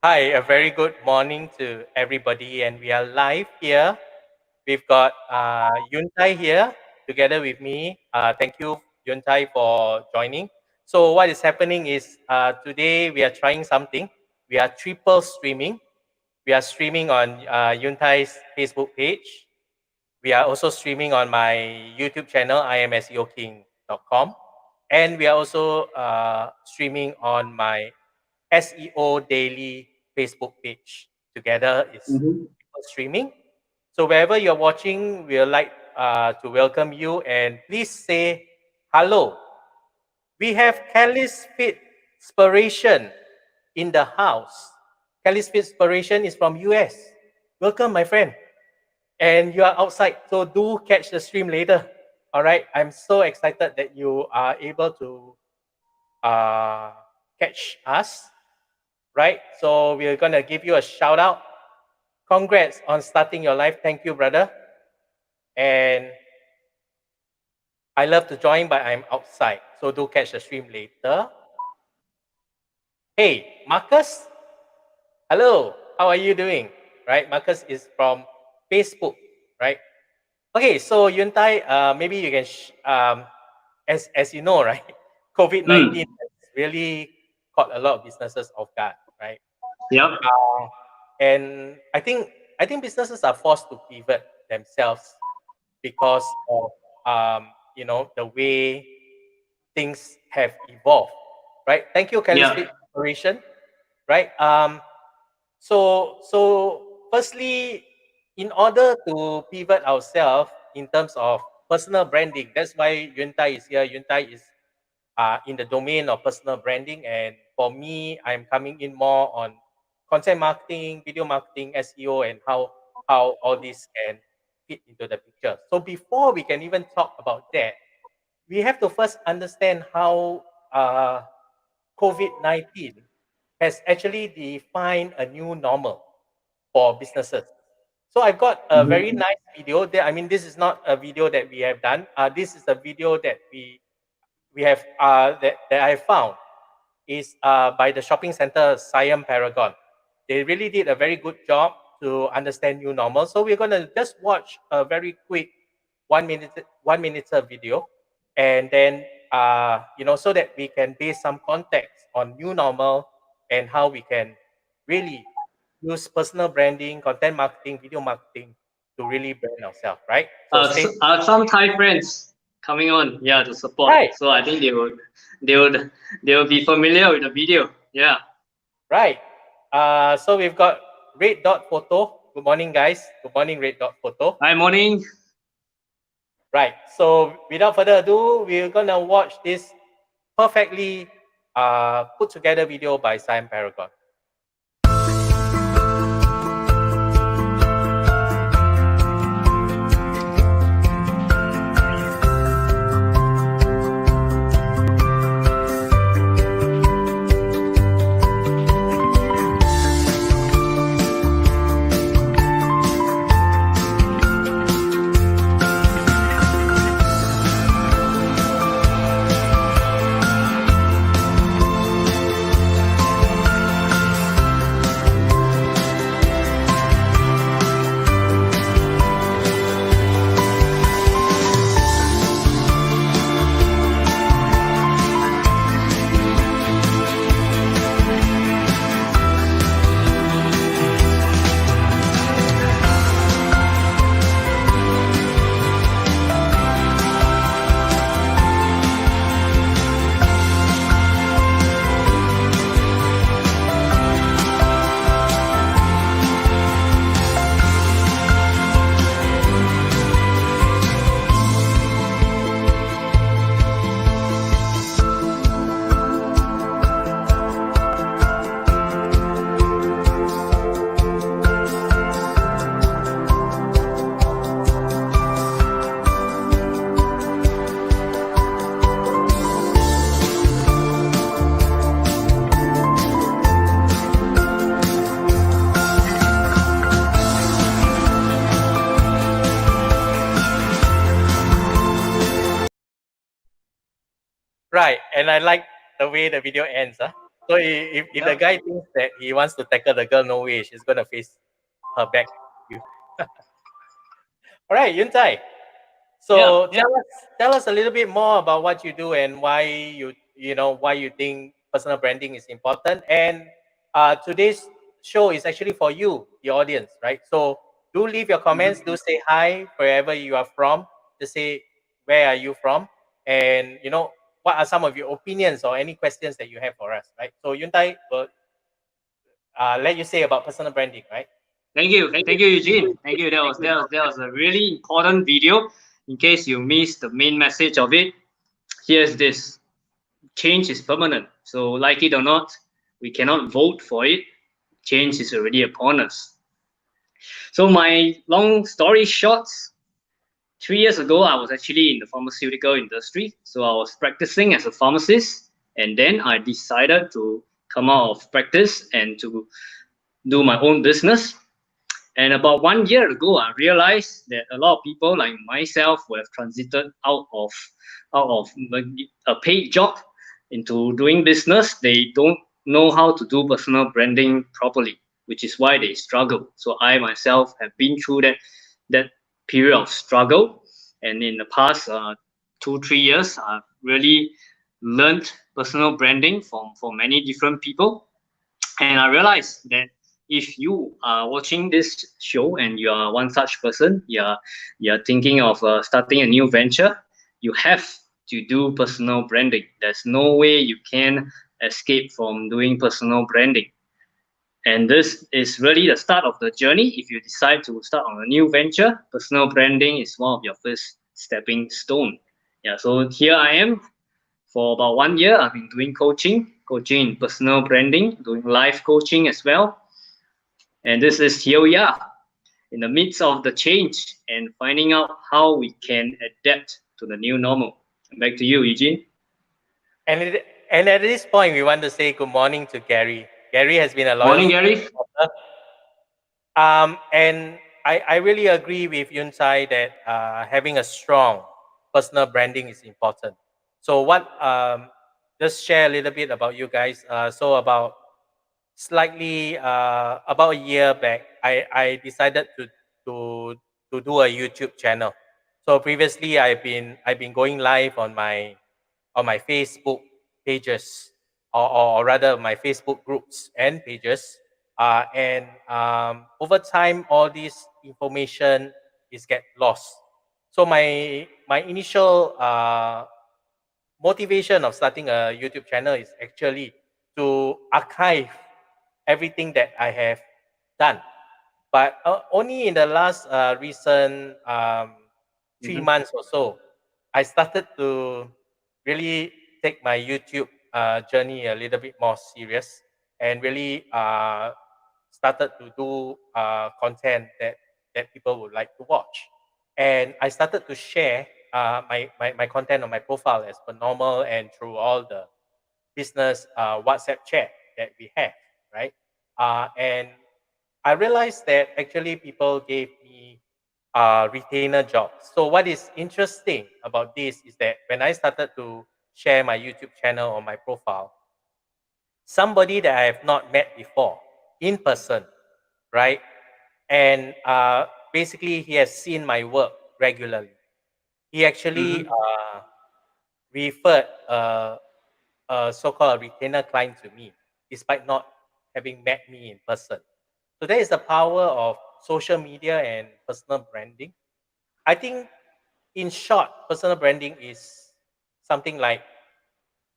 Hi, a very good morning to everybody, and we are live here. We've got Yuntai here together with me. Thank you, Yuntai, for joining. So, what is happening is today we are trying something. We are triple streaming. We are streaming on Yuntai's Facebook page. We are also streaming on my YouTube channel, imseoking.com. And we are also streaming on my SEO Daily Facebook page. Together is Mhm. streaming. So wherever you're watching, we'd like to welcome you and please say hello. We have Kelly's Fit Inspiration in the house. Kelly's Fit Inspiration is from US. Welcome, my friend. And you are outside, so do catch the stream later. All right, I'm so excited that you are able to catch us. Right, so we're gonna give you a shout out. Congrats on starting your life. Thank you, brother. And I love to join, but I'm outside, so do catch the stream later. Hey, Marcus. Hello. How are you doing? Right, Marcus is from Facebook. Right. Okay, so Yuntai, maybe you can, as you know, right, COVID-19 Mm. has really caught a lot of businesses off guard, right? Yep. And I think businesses are forced to pivot themselves because of the way things have evolved, right? Thank you, Kelly's Yeah. Fit Corporation, right? So firstly, in order to pivot ourselves in terms of personal branding, that's why Yuntai is here. Yuntai is in the domain of personal branding, and for me, I'm coming in more on content marketing, video marketing, SEO, and how all this can fit into the picture. So before we can even talk about that, we have to first understand how COVID-19 has actually defined a new normal for businesses. So I've got a very Mhm. nice video there. I mean, this is not a video that we have done. This is a video that we have that I found is by the shopping center Siam Paragon. They really did a very good job to understand new normal. So we're gonna just watch a very quick 1 minute video, and then so that we can base some context on new normal and how we can really use personal branding, content marketing, video marketing to really brand ourselves, right? So stay Some Thai friends coming on, yeah, to support. right, So I think they would, they will be familiar with the video. Yeah. right. So we've got red dot photo. Good morning, guys. Good morning, red dot photo. Hi, morning. Right. So without further ado, we're gonna watch this perfectly put together video by Siam Paragon. Right, and I like the way the video ends. Huh? So if the Yeah. guy thinks that he wants to tackle the girl, no way, she's gonna face her back. You. All right, Yuntai. Yeah. So tell us a little bit more about what you do and why why you think personal branding is important. And today's show is actually for you, the audience, right? So do leave your comments. Mhm. Do say hi wherever you are from. Just say where are you from, and what are some of your opinions or any questions that you have for us, right? So Yuntai will let you say about personal branding, right? Thank you, Eugene. Thank you. That was a really important video. In case you missed the main message of it, here's this: change is permanent. So, like it or not, we cannot vote for it. Change is already upon us. So, my long story short, 3 years ago, I was actually in the pharmaceutical industry. So, I was practicing as a pharmacist, and then I decided to come out of practice and to do my own business. And about 1 year ago, I realized that a lot of people like myself who have transited out of a paid job into doing business. They don't know how to do personal branding properly, which is why they struggle. So I myself have been through that period of struggle, and in the past 2 3 years, I've really learned personal branding from many different people, and I realized that if you are watching this show and you are one such person, you're thinking of starting a new venture, you have to do personal branding. There's no way you can escape from doing personal branding. And this is really the start of the journey. If you decide to start on a new venture, personal branding is one of your first stepping stone. Yeah, so here I am. For about 1 year, I've been doing coaching in personal branding, doing live coaching as well. And this is here we are in the midst of the change and finding out how we can adapt to the new normal. Back to you, Eugene. And and at this point, we want to say good morning to Gary. Gary has been a loyal Morning, Gary. supporter. And I really agree with Yunsai that having a strong personal branding is important. So just share a little bit about you guys. So about a year back, I decided to to do a YouTube channel. So previously, I've been going live on my Facebook pages, or rather my Facebook groups and pages. And over time, all this information is get lost. So my initial motivation of starting a YouTube channel is actually to archive everything that I have done. But only in the last recent three Mhm. months or so, I started to really take my YouTube journey a little bit more serious and really started to do content that people would like to watch. And I started to share my content on my profile as per normal and through all the business WhatsApp chat that we have, right? And I realized that actually people gave me retainer jobs. So what is interesting about this is that when I started to share my YouTube channel on my profile, somebody that I have not met before in person, right? And basically he has seen my work regularly. He actually Mhm. referred a so-called retainer client to me, despite not having met me in person. So that is the power of social media and personal branding. I think, in short, personal branding is something like,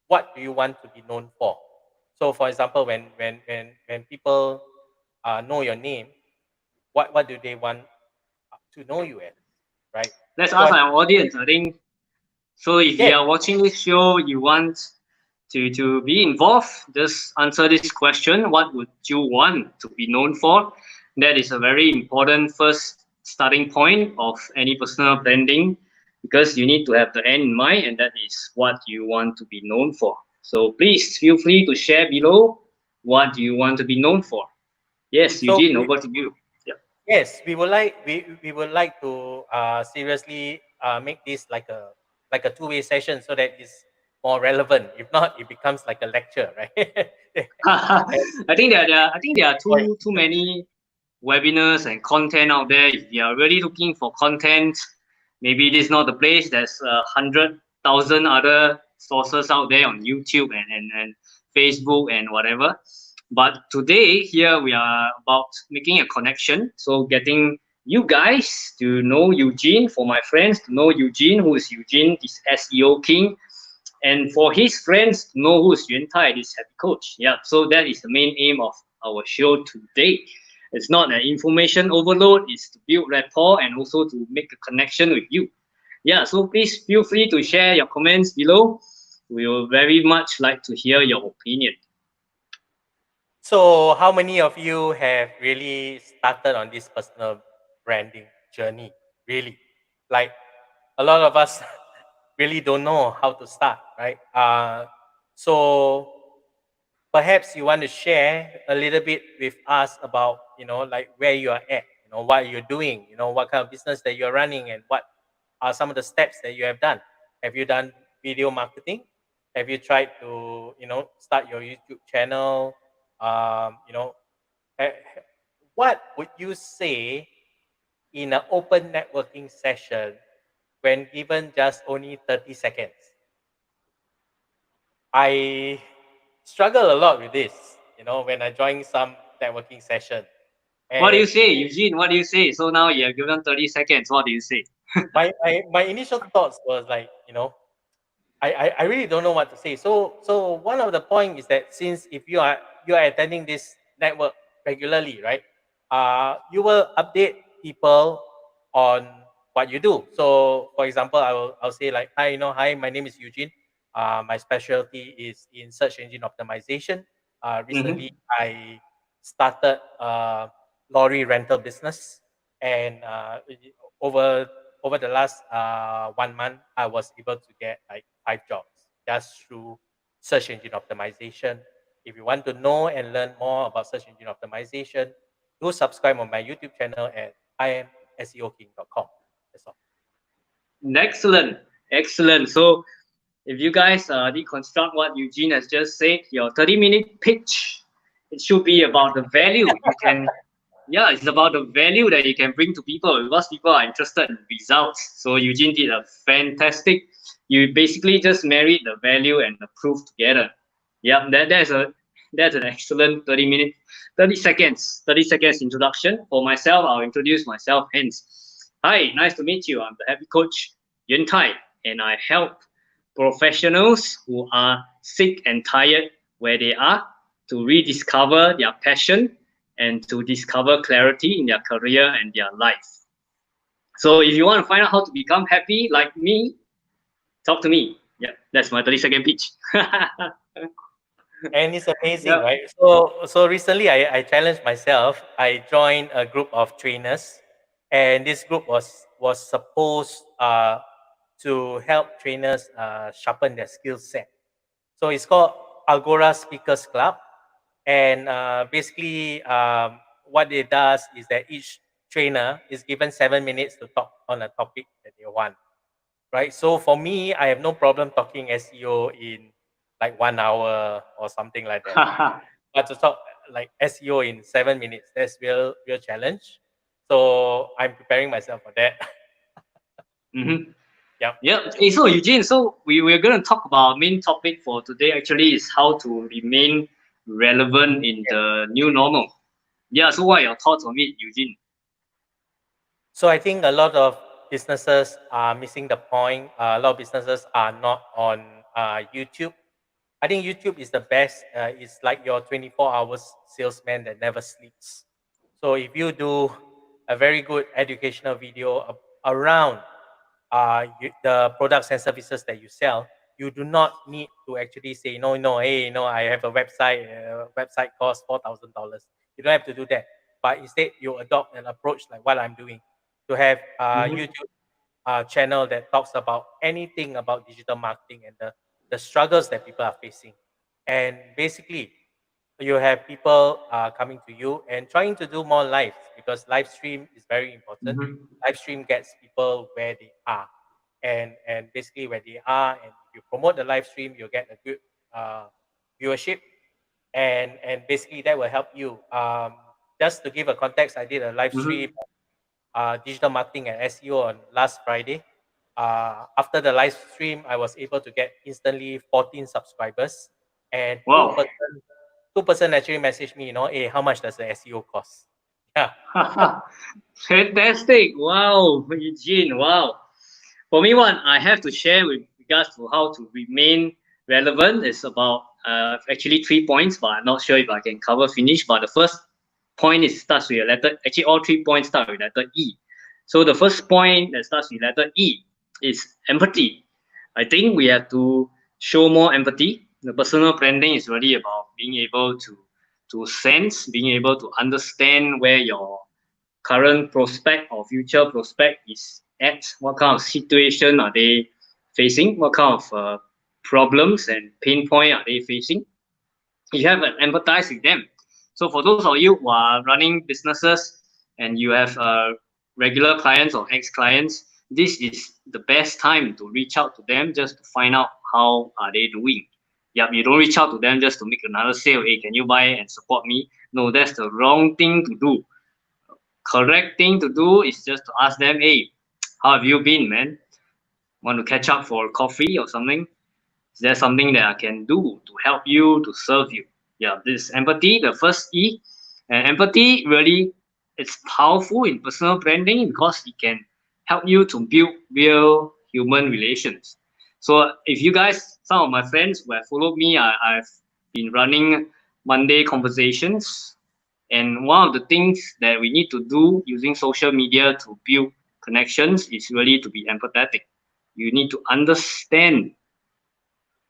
what do you want to be known for? So, for example, when people know your name, what do they want to know you as, right? Let's So ask I our audience. I think so. If you yes. are watching this show, you want to be involved, just answer this question: what would you want to be known for? That is a very important first starting point of any personal branding, because you need to have the end in mind, and that is what you want to be known for. So please feel free to share below what you want to be known for. Yes, So Eugene, over to you. Yeah. yes, we would like to seriously make this like a two-way session, so that more relevant. If not, it becomes like a lecture, right? I think there are Sorry. too many webinars and content out there. If you are really looking for content, maybe this is not the place. There's 100,000 other sources out there on YouTube and Facebook and whatever. But today here we are about making a connection. So getting you guys to know Eugene, for my friends to know Eugene, who is Eugene, this SEO king, and for his friends to know who's Yuantai, this happy coach. Yeah, so that is the main aim of our show today. It's not an information overload, it's to build rapport and also to make a connection with you. Yeah, so please feel free to share your comments below. We will very much like to hear your opinion. So, how many of you have really started on this personal branding journey? Really, like a lot of us really don't know how to start, right? So perhaps you want to share a little bit with us about, like where you are at, what you're doing, what kind of business that you're running, and what are some of the steps that you have done. Have you done video marketing? Have you tried to, start your YouTube channel? You know, eh, what would you say in an open networking session when given just only 30 seconds? I struggle a lot with this, when I join some networking session. What do you And say, Eugene? What do you say? So now you have given 30 seconds. What do you say? my initial thoughts was like, I really don't know what to say. So one of the point is that since if you are attending this network regularly, right? You will update people on what you do. So for example, I'll say like, hi, hi, my name is Eugene. My specialty is in search engine optimization. Recently, Mm-hmm. I started lorry rental business, and over over the last 1 month, I was able to get like 5 jobs just through search engine optimization. If you want to know and learn more about search engine optimization, do subscribe on my YouTube channel at imseoking.com. That's all. Excellent. Excellent. So if you guys deconstruct what Eugene has just said, your 30-minute pitch, it should be about the value you can, yeah, it's about the value that you can bring to people because people are interested in results. So Eugene did a fantastic, you basically just married the value and the proof together. Yeah, that's an excellent 30 seconds introduction. For myself, I'll introduce myself hence. Hi, nice to meet you. I'm the happy coach Yuantai, and I help professionals who are sick and tired where they are to rediscover their passion and to discover clarity in their career and their life. So if you want to find out how to become happy like me, talk to me. Yeah, that's my 30-second pitch. And it's amazing, Yeah. right? So recently I challenged myself. I joined a group of trainers, and this group was supposed to help trainers sharpen their skill set. So it's called Agora Speakers Club, and basically what it does is that each trainer is given 7 minutes to talk on a topic that they want, right? So for me, I have no problem talking SEO in like 1 hour or something like that. But to talk like SEO in 7 minutes, that's real challenge. So I'm preparing myself for that. Mm-hmm. Yep. Yeah. Hey, so Eugene, so we're going to talk about our main topic for today actually is how to remain relevant in the new normal. Yeah. So what are your thoughts on it, Eugene? So I think a lot of businesses are missing the point. A lot of businesses are not on YouTube. I think YouTube is the best. It's like your 24 hours salesman that never sleeps. So if you do a very good educational video around the products and services that you sell, you do not need to actually say, no, no, hey, I have a website. Website costs $4,000. You don't have to do that. But instead, you adopt an approach like what I'm doing to have Mm-hmm. YouTube channel that talks about anything about digital marketing and the struggles that people are facing. And basically, you have people coming to you and trying to do more lives because live stream is very important. Mm-hmm. Live stream gets people where they are. and basically where they are, and if you promote the live stream, you'll get a good uh, viewership, and basically that will help you. Just to give a context, I did a live stream Mm-hmm. digital marketing and SEO on last Friday. After the live stream, I was able to get instantly 14 subscribers, and Wow. 2% actually messaged me, hey, how much does the SEO cost? Yeah. Fantastic. Wow, Eugene. Wow. For me, one I have to share with regards to how to remain relevant is about actually 3 points, but I'm not sure if I can cover finish. But the first point is starts with a letter. Actually, all 3 points start with letter E. So the first point that starts with letter E is empathy. I think we have to show more empathy. The personal branding is really about being able to sense, being able to understand where your current prospect or future prospect is at, what kind of situation are they facing, what kind of problems and pain point are they facing. You have to empathize with them. So for those of you who are running businesses and you have regular clients or ex-clients, this is the best time to reach out to them just to find out how are they doing. Yep, you don't reach out to them just to make another sale. Hey, can you buy and support me? No, that's the wrong thing to do. Correct thing to do is just to ask them, hey, how have you been, man? Want to catch up for coffee or something? Is there something that I can do to help you, to serve you? Yeah, this is empathy, the first E. And empathy really, it's powerful in personal branding because it can help you to build real human relations. So if you guys, some of my friends who have followed me, I've been running Monday conversations, and one of the things that we need to do using social media to build connections is really to be empathetic. You need to understand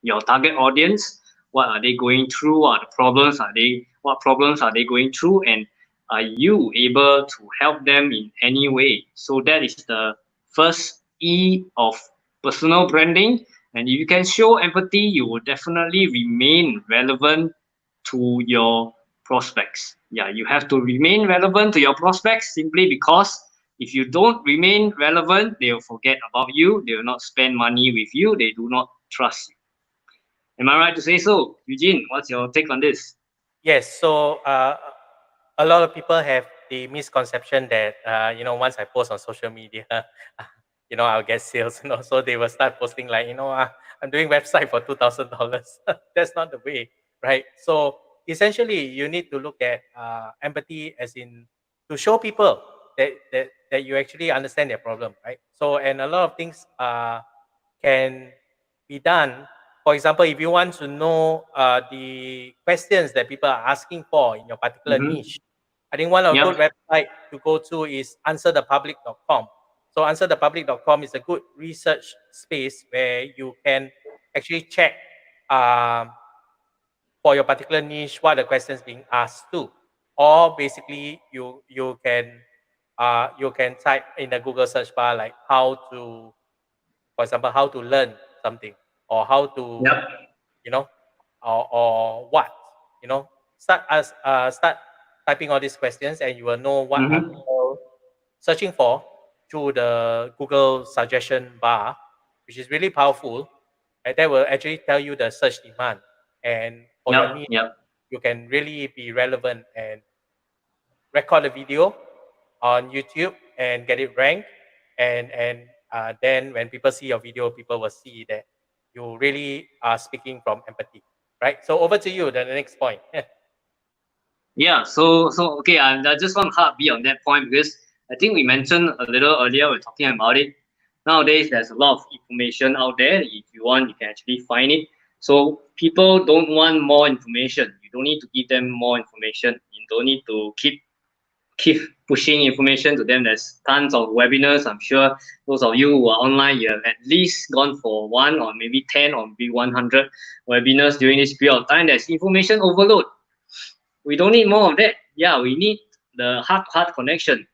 your target audience. What are they going through? What problems are they going through? And are you able to help them in any way? So that is the first E of personal branding. And if you can show empathy, you will definitely remain relevant to your prospects. Yeah, you have to remain relevant to your prospects simply because if you don't remain relevant, they will forget about you. They will not spend money with you. They do not trust you. Am I right to say so? Eugene, what's your take on this? Yes. So a lot of people have the misconception that once I post on social media, I'll get sales. So they will start posting like, I'm doing website for $2,000. That's not the way, right? So essentially, you need to look at empathy as in to show people that you actually understand their problem, right? So and a lot of things can be done. For example, if you want to know the questions that people are asking for in your particular Mm-hmm. niche, I think one of a good Yep. website to go to is answerthepublic.com. So answerthepublic.com is a good research space where you can actually check um, for your particular niche what the questions being asked to, or basically you can type in the Google search bar like how to, for example, how to learn something, or how to, Yep. you know, or what, start typing all these questions, and you will know what are Mm-hmm. people searching for through the Google suggestion bar, which is really powerful, and that will actually tell you the search demand, and for your Yep. need, Yep. you can really be relevant and record a video on YouTube and get it ranked. And then when people see your video, people will see that you really are speaking from empathy, right? So over to you, the next point. Yeah. So okay. I just want to be on that point because I think we mentioned a little earlier. We're talking about it. Nowadays, there's a lot of information out there. If you want, you can actually find it. So people don't want more information. You don't need to give them more information. You don't need to keep pushing information to them. There's tons of webinars. I'm sure those of you who are online, you have at least gone for one or maybe 10 or maybe 100 webinars during this period of time. There's information overload. We don't need more of that. Yeah, we need the heart-to-heart connection.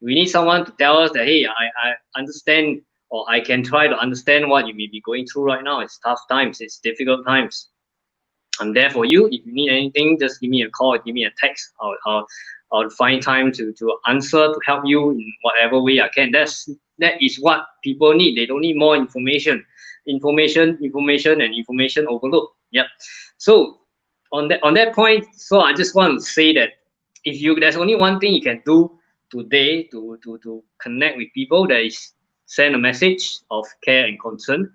We need someone to tell us that, hey, I understand, or I can try to understand what you may be going through right now. It's tough times, it's difficult times. I'm there for you. If you need anything, just give me a call, give me a text. I'll find time to answer, to help you in whatever way I can. That is what people need. They don't need more information. And information overload. Yep. So on that point, so I just want to say that if you there's only one thing you can do today to connect with people, that is send a message of care and concern.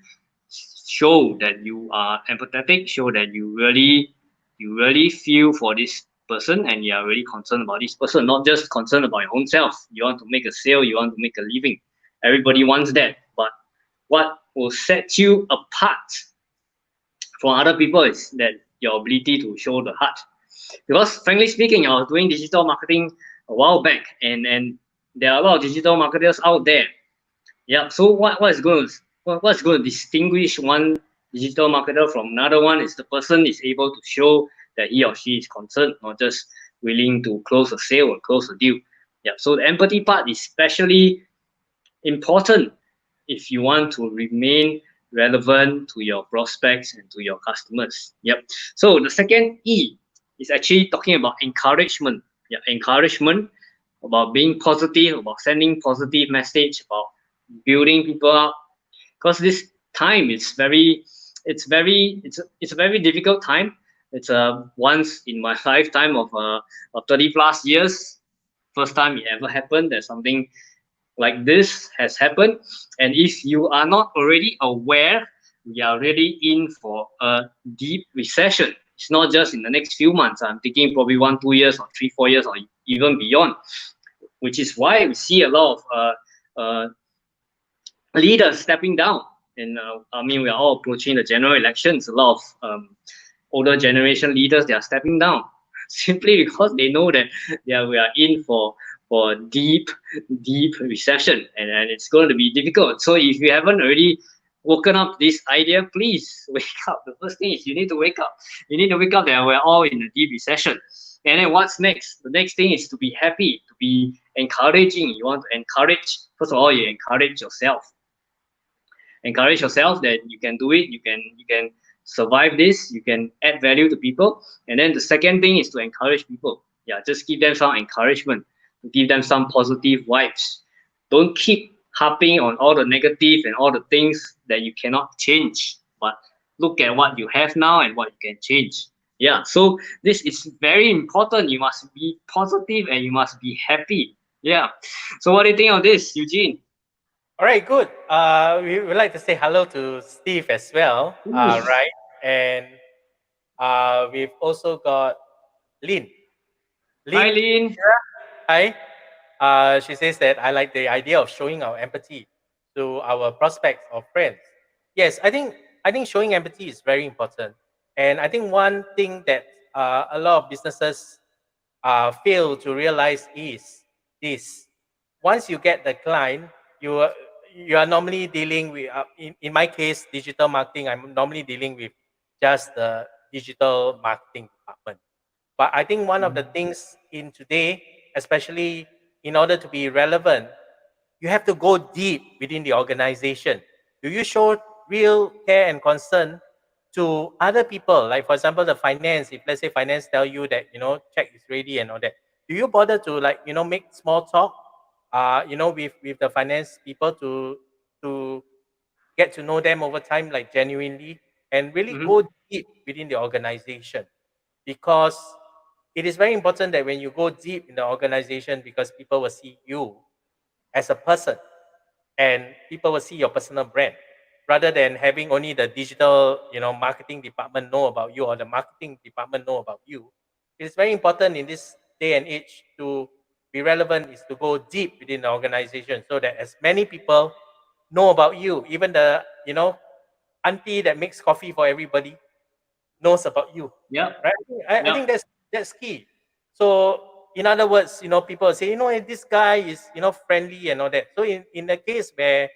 Show that you are empathetic, show that you really feel for this person, and you are really concerned about this person, not just concerned about your own self. You want to make a sale, you want to make a living. Everybody wants that, but what will set you apart from other people is that your ability to show the heart. Because frankly speaking, I was doing digital marketing a while back, and there are a lot of digital marketers out there. Yeah. So what's going to distinguish one digital marketer from another one is the person is able to show that he or she is concerned, not just willing to close a sale or close a deal. Yeah. So the empathy part is especially important if you want to remain relevant to your prospects and to your customers. Yep. So the second E is actually talking about encouragement. Yeah, encouragement, about being positive, about sending positive message, about building people up. Because this time is it's a very difficult time. It's a once in my lifetime of 30 plus years. First time it ever happened that something like this has happened. And if you are not already aware, we are really in for a deep recession. It's not just in the next few months. I'm thinking probably 1 2 years or 3 4 years or even beyond, which is why we see a lot of leaders stepping down. And I mean, we are all approaching the general elections. A lot of older generation leaders, they are stepping down simply because they know that we are in for a deep recession, and it's going to be difficult. So if you haven't already woken up to this idea, please wake up. The first thing is you need to wake up. You need to wake up that we're all in a deep recession. And then what's next? The next thing is to be happy, to be encouraging. You want to encourage. First of all, you encourage yourself that you can do it, you can survive this, you can add value to people. And then the second thing is to encourage people. Yeah, just give them some encouragement, give them some positive vibes. Don't keep harping on all the negative and all the things that you cannot change, but look at what you have now and what you can change. Yeah, so this is very important. You must be positive and you must be happy. Yeah. So what do you think of this, Eugene? All right, good. We would like to say hello to Steve as well, right? And we've also got Lynn. Hi, Lynn, Lynn. hi. She says that I like the idea of showing our empathy to our prospects or friends. Yes, I think showing empathy is very important, and I think one thing that a lot of businesses fail to realize is this: once you get the client, you are, you are normally dealing with in my case digital marketing. I'm normally dealing with just the digital marketing department. But I think one of the things in today, especially in order to be relevant, you have to go deep within the organization. Do you show real care and concern to other people? Like for example, the finance. If let's say finance tell you that check is ready and all that, do you bother to make small talk, with the finance people to get to know them over time, like genuinely, and really Mhm. go deep within the organization? Because it is very important that when you go deep in the organization, because people will see you as a person and people will see your personal brand rather than having only the digital marketing department know about you or the marketing department know about you. It's very important in this day and age to be relevant is to go deep within the organization so that as many people know about you, even the auntie that makes coffee for everybody knows about you, Yep. right? I Yep. think that's key. So in other words, people say, this guy is friendly and all that. So in the case where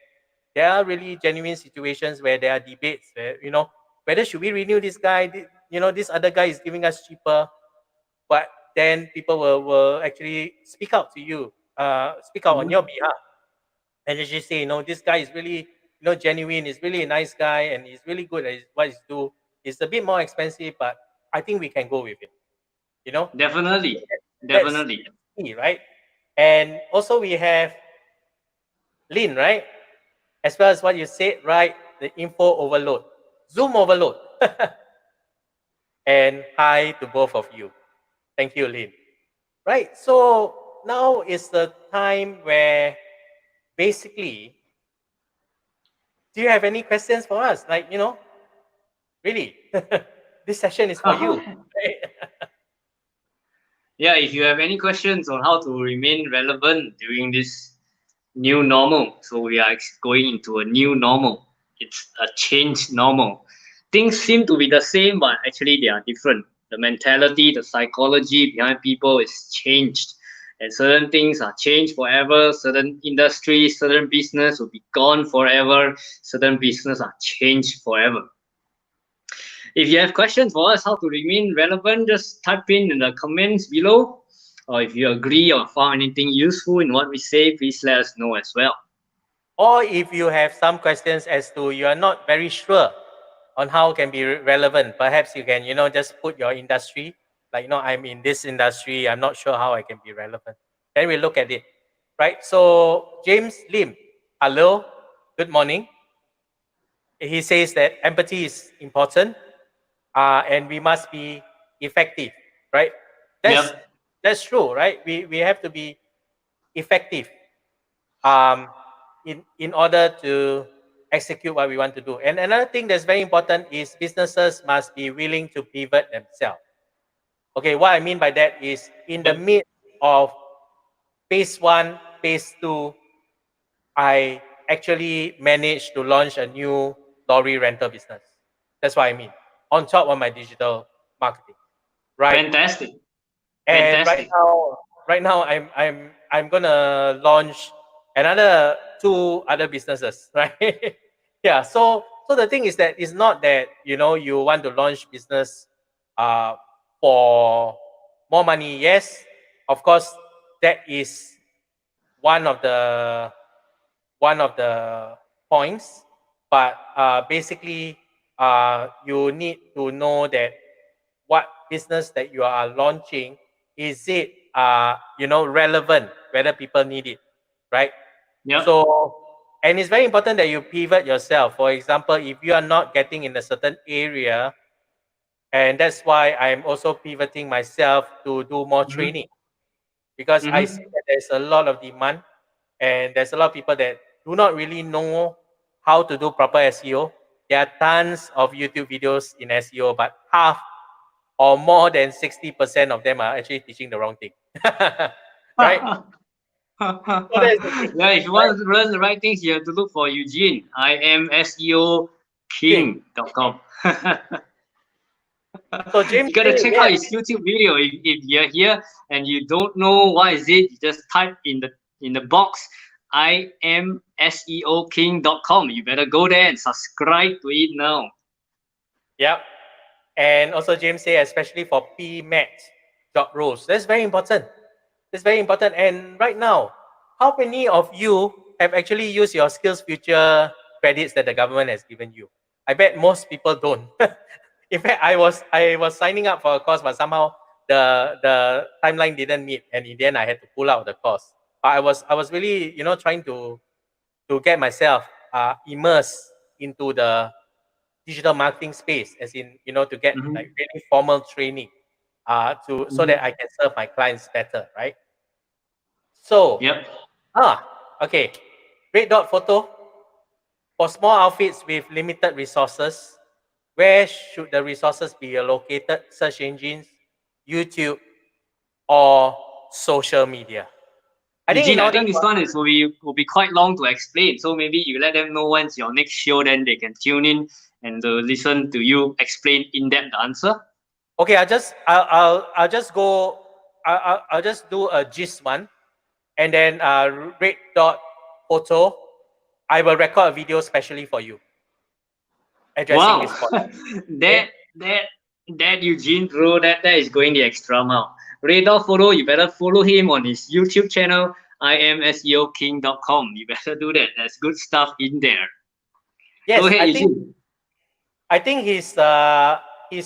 there are really genuine situations where there are debates where whether should we renew this guy, this other guy is giving us cheaper, but then people will actually speak out to you, speak out on your Mhm. behalf, and they just say, this guy is really, genuine. He's really a nice guy, and he's really good at what he's do. It's a bit more expensive, but I think we can go with it. You know, Definitely. that's Definitely. key, right? And also we have Lin, right? As well as what you said, right? The info overload, Zoom overload. And hi to both of you. Thank you, Lin. Right. So now is the time where basically, do you have any questions for us? Like, really, this session is for you. Right? Yeah, if you have any questions on how to remain relevant during this new normal, so we are going into a new normal. It's a changed normal. Things seem to be the same, but actually they are different. The mentality, the psychology behind people is changed. And certain things are changed forever. Certain industries, certain business will be gone forever. Certain business are changed forever. If you have questions for us how to remain relevant, just type in the comments below. Or if you agree or found anything useful in what we say, please let us know as well. Or if you have some questions as to you are not very sure on how can be relevant, perhaps you can, just put your industry. Like, I'm in this industry. I'm not sure how I can be relevant. Then we look at it, right? So James Lim, hello, good morning. He says that empathy is important, and we must be effective, right? That's Yep. that's true, right? We have to be effective, um, in order to execute what we want to do. And another thing that's very important is businesses must be willing to pivot themselves. Okay, what I mean by that is in the Yep. midst of phase one, phase two, I actually managed to launch a new lorry rental business. That's what I mean. On top of my digital marketing, right? Fantastic. And Fantastic. right now, I'm gonna launch another two other businesses, right? Yeah. So the thing is that it's not that you want to launch business, uh, for more money. Yes, of course, that is one of the one of the points, but basically, you need to know that what business that you are launching, is it relevant, whether people need it, right? Yep. So, and it's very important that you pivot yourself. For example, if you are not getting in a certain area, and that's why I'm also pivoting myself to do more Mm-hmm. training, because I see Mm-hmm. that there's a lot of demand, and there's a lot of people that do not really know how to do proper SEO. There are tons of YouTube videos in SEO, but half or more than 60% of them are actually teaching the wrong thing. Right? So that's the thing, Yeah, if you right? want to learn the right things, you have to look for Eugene. I am King. SEOking.com. So James You gotta say, check out yes, his YouTube video. If you're here and you don't know what is it, you just type in the box I am SEOking.com. You better go there and subscribe to it now. yep. And also James say, especially for PMAT job roles. That's very important. That's very important. And right now, how many of you have actually used your skills future credits that the government has given you? I bet most people don't. In fact, I was signing up for a course, but somehow the timeline didn't meet, and in the end, I had to pull out the course. But I was really trying to get myself immersed into the digital marketing space, as in to get like Mm-hmm. really formal training, to so that Mm-hmm. I can serve my clients better, right? So Yep. okay, red dot photo for small outfits with limited resources. Where should the resources be allocated? Search engines, YouTube, or social media? I think in Eugene, I order think this to one is will be quite long to explain. So maybe you let them know when's your next show, then they can tune in and listen to you explain in depth the answer. okay, I'll just go. I'll just do a gist one, and then red dot photo. I will record a video specially for you addressing Wow, this point. Okay. that that that Eugene Pro, that is going the extra mile. Radar Photo, you better follow him on his YouTube channel, imseoking.com. You better do that. There's good stuff in there. Go Yes, ahead, Eugene. I think he's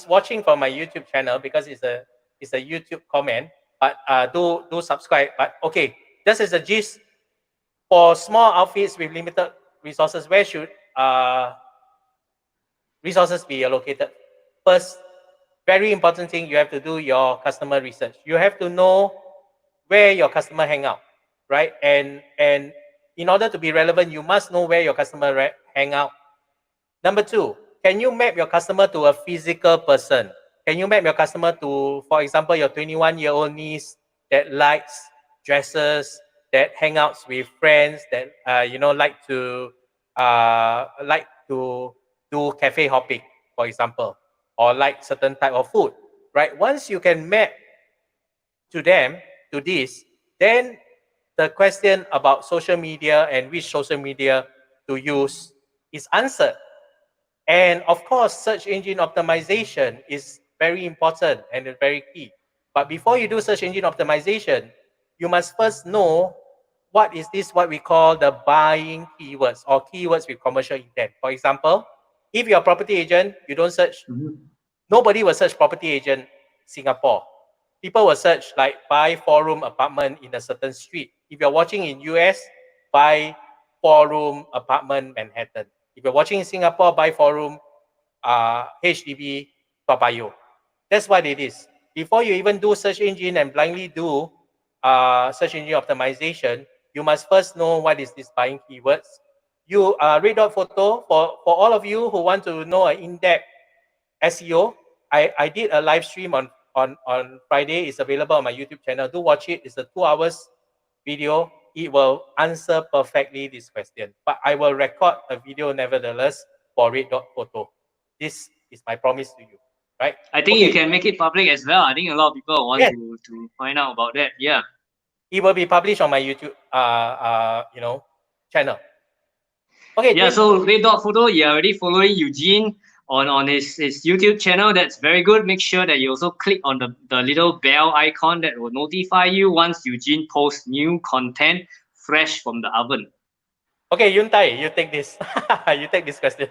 watching from my YouTube channel because it's a YouTube comment. but do subscribe. But okay, this is a gist for small outfits with limited resources. Where should resources be allocated? First, very important thing, you have to do your customer research. You have to know where your customer hang out, right? And in order to be relevant, you must know where your customer hang out. Number two, can you map your customer to a physical person? Can you map your customer to, for example, your 21-year-old niece that likes dresses, that hang out with friends, that like to do cafe hopping, for example, or like certain type of food, right? Once you can map to them, to this, then the question about social media and which social media to use is answered. And of course, search engine optimization is very important and very key. But before you do search engine optimization, you must first know what we call the buying keywords or keywords with commercial intent. For example, if you're a property agent, you don't search, nobody will search property agent Singapore. People will search like buy four-room apartment in a certain street. If you're watching in US, buy four-room apartment Manhattan. If you're watching in Singapore, buy four-room HDB Toa Payoh. That's what it is. Before you even do search engine and blindly do search engine optimization, you must first know what is this buying keywords. You Red Dot Photo, for all of you who want to know an in-depth SEO, I did a live stream on Friday. It's available on my YouTube channel. Do watch it. It's a 2 hours video. It will answer perfectly this question. But I will record a video nevertheless for Red Dot Photo. This is my promise to you, right? I think you can make it public as well. I think a lot of people want Yes. to find out about that. Yeah. It will be published on my YouTube channel. Okay. Yeah, so Red Dot Photo, you're already following Eugene on his YouTube channel. That's very good. Make sure that you also click on the little bell icon that will notify you once Eugene posts new content fresh from the oven. Okay, Yuntai, you take this. You take this question.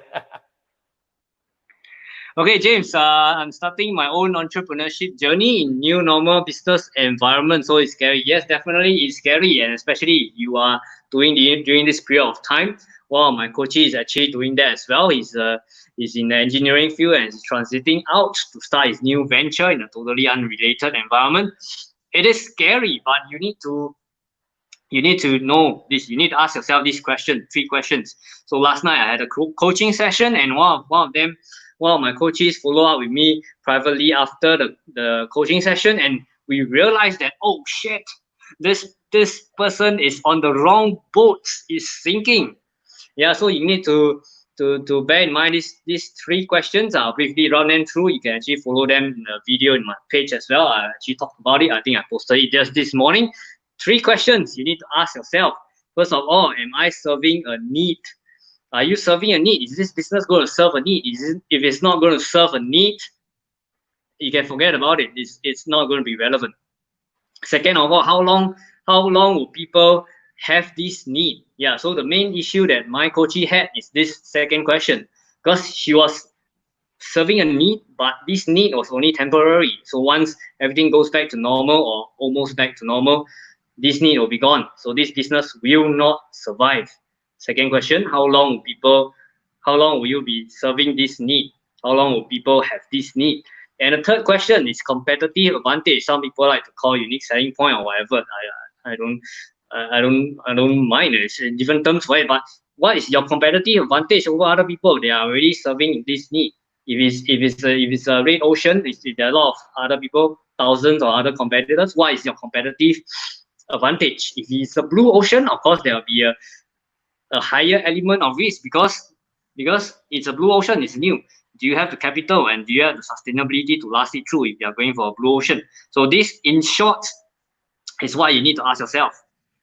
Okay, James, I'm starting my own entrepreneurship journey in new normal business environment. So it's scary. Yes, definitely it's scary. And especially you are doing during this period of time. Well, my coach is actually doing that as well. He's in the engineering field and is transiting out to start his new venture in a totally unrelated environment. It is scary, but you need to know this. You need to ask yourself this question, 3 questions. So last night I had a coaching session, and one of my coaches followed up with me privately after the coaching session, and we realized that, oh shit, this person is on the wrong boat, is sinking. Yeah, so you need to bear in mind these 3 questions. I'll briefly run them through. You can actually follow them in a video in my page as well. I actually talked about it. I think I posted it just this morning. 3 questions you need to ask yourself. First of all, am I serving a need? Are you serving a need? Is this business going to serve a need? If it's not going to serve a need, you can forget about it. It's not going to be relevant. Second of all, how long will people have this need? Yeah, so the main issue that my coachee had is this second question, because she was serving a need, but this need was only temporary. So once everything goes back to normal or almost back to normal, this need will be gone. So this business will not survive. Second question, how long will you be serving this need? How long will people have this need? And the third question is competitive advantage. Some people like to call unique selling point or whatever. I don't mind. It's different terms for it. But what is your competitive advantage over other people? They are already serving this need. If it's a red ocean, if there are a lot of other people, thousands of other competitors, what is your competitive advantage? If it's a blue ocean, of course there will be a higher element of risk because it's a blue ocean, it's new. Do you have the capital and do you have the sustainability to last it through if you are going for a blue ocean? So this, in short, is what you need to ask yourself.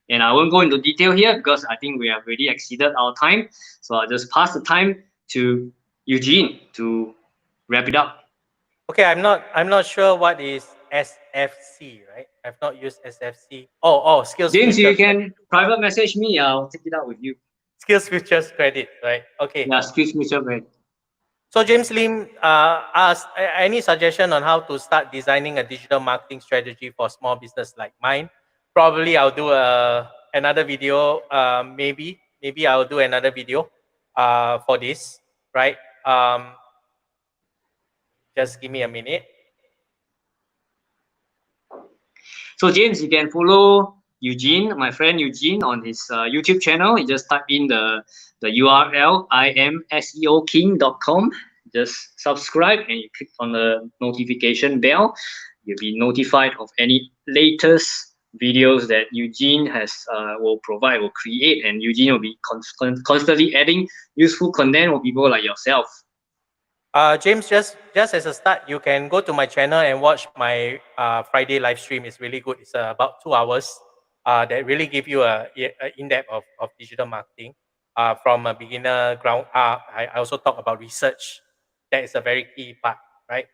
And I won't go into detail here because I think we have already exceeded our time. So I'll just pass the time to Eugene to wrap it up. Okay, I'm not sure what is SFC, right? I've not used SFC. Oh, skills. James, you can private message me. I'll take it out with you. Skills futures credit, right? Okay. Yeah, skills future credit. So James Lim asked any suggestion on how to start designing a digital marketing strategy for small business like mine. Probably I'll do another video. Maybe I'll do another video for this. Right. Just give me a minute. So James, you can follow Eugene, my friend Eugene, on his YouTube channel. You just type in the URL imseoking.com. Just subscribe and you click on the notification bell. You'll be notified of any latest videos that Eugene will create, and Eugene will be constantly adding useful content for people like yourself. James, just as a start, you can go to my channel and watch my Friday live stream. It's really good. It's about 2 hours. That really give you a in-depth of digital marketing from a beginner ground up. I also talk about research. That is a very key part, right?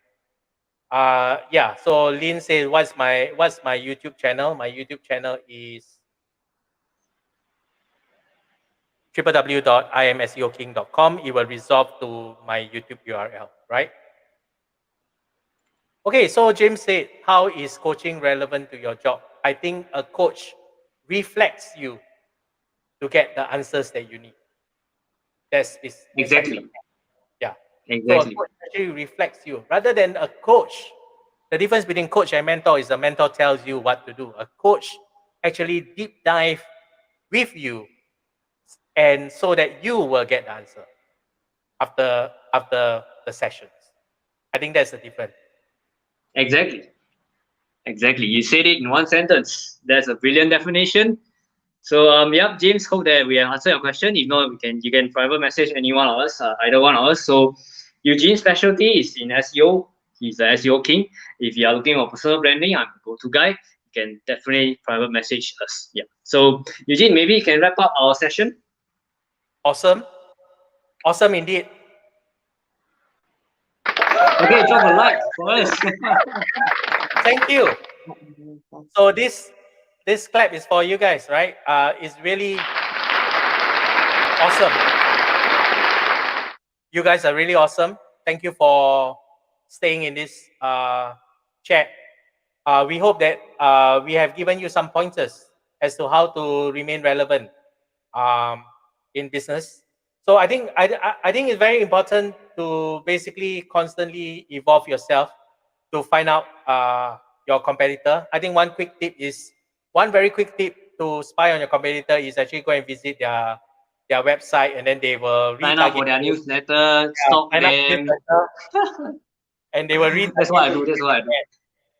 Yeah. So Lynn says, what's my YouTube channel? My YouTube channel is www.imseoking.com. It will resolve to my YouTube URL, right? Okay, so James said, how is coaching relevant to your job? I think a coach reflects you to get the answers that you need. That's actually, Exactly. yeah. So a Exactly. coach actually reflects you rather than a coach. The difference between coach and mentor is a mentor tells you what to do. A coach actually deep dive with you, and so that you will get the answer after the sessions. I think that's the difference. Exactly. Exactly. You said it in one sentence. That's a brilliant definition. So yep, James, hope that we have answered your question. If not, you can private message any one of us, either one of us. So Eugene's specialty is in SEO. He's the SEO king. If you are looking for personal branding, I'm the go-to guy. You can definitely private message us. Yeah. So Eugene, maybe you can wrap up our session. Awesome. Awesome indeed. Okay, drop a like for us. Thank you. So this clap is for you guys, right? It's really awesome. You guys are really awesome. Thank you for staying in this chat. We hope that we have given you some pointers as to how to remain relevant in business. So I think it's very important to basically constantly evolve yourself to find out your competitor. I think one very quick tip to spy on your competitor is actually go and visit their website, and then they will Sign up for retarget their you. newsletter, Yeah, stalk sign up them. newsletter, and they will That's retarget what I you. do. That's what I do.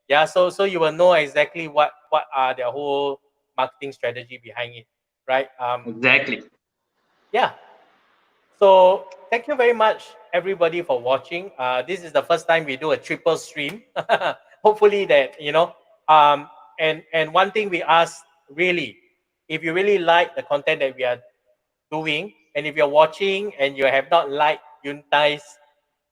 Yeah, so you will know exactly what are their whole marketing strategy behind it, right? Exactly. Yeah. So thank you very much, everybody, for watching. This is the first time we do a triple stream. Hopefully that and one thing we ask really, if you really like the content that we are doing, and if you're watching and you have not liked Yuntai's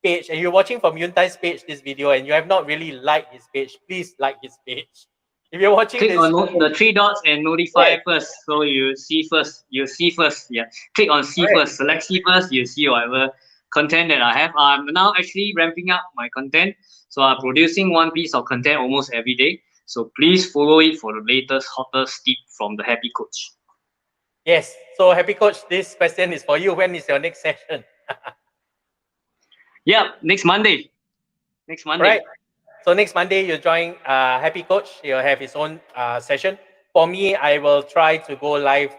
page, and you're watching from Yuntai's page this video, and you have not really liked his page, please like his page. If you're watching Click this on video, the three dots and notify yes, first. So you see first. You see first. Yeah. Click on see correct. first. Select see first. You see whatever content that I have. I'm now actually ramping up my content. So I'm producing one piece of content almost every day. So please follow it for the latest, hottest tip from the Happy Coach. Yes. So happy coach, this question is for you. When is your next session? Yeah, next Monday. Next Right. Monday. So next Monday you join Happy Coach. He'll have his own session. For me, I will try to go live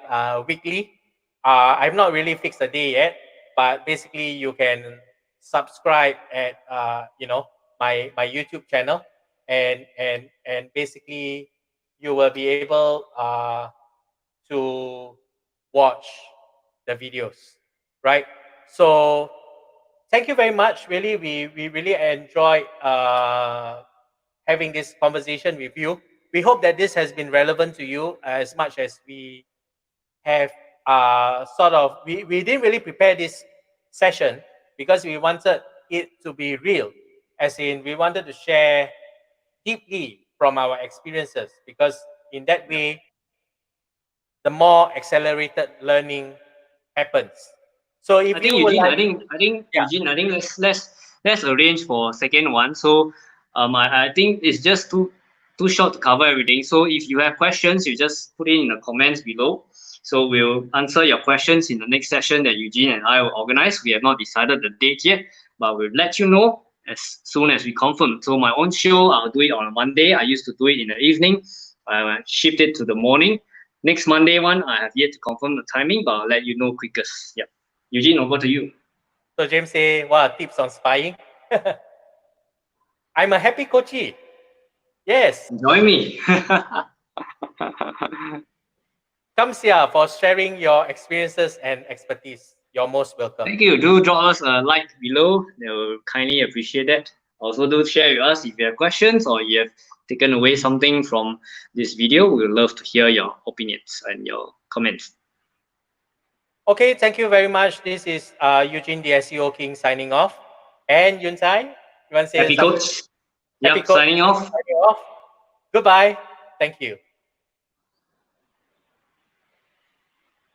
weekly. I've not really fixed a day yet, but basically you can subscribe at my YouTube channel, and basically you will be able to watch the videos, right? So thank you very much. Really, we really enjoyed having this conversation with you. We hope that this has been relevant to you as much as we have we didn't really prepare this session because we wanted it to be real, as in we wanted to share deeply from our experiences, because in that way the more accelerated learning happens. So I if think you would Eugene, like, I think yeah. Eugene, I think let's arrange for second one. So I think it's just too short to cover everything. So if you have questions, you just put it in the comments below. So we'll answer your questions in the next session that Eugene and I will organize. We have not decided the date yet, but we'll let you know as soon as we confirm. So my own show, I'll do it on a Monday. I used to do it in the evening. I will shift it to the morning. Next Monday one, I have yet to confirm the timing, but I'll let you know quickest. Yeah. Eugene, over to you. So James say, wow, tips on spying. I'm a happy coachee. Yes. Join me. Come here for sharing your experiences and expertise. You're most welcome. Thank you. Do drop us a like below. They will kindly appreciate that. Also, do share with us if you have questions or you have taken away something from this video. We would love to hear your opinions and your comments. Okay, thank you very much. This is Eugene, the SEO King, signing off. And Yuntai, you want to say Happy something? coach. Happy Yep, coach signing off. signing off. Goodbye. Thank you.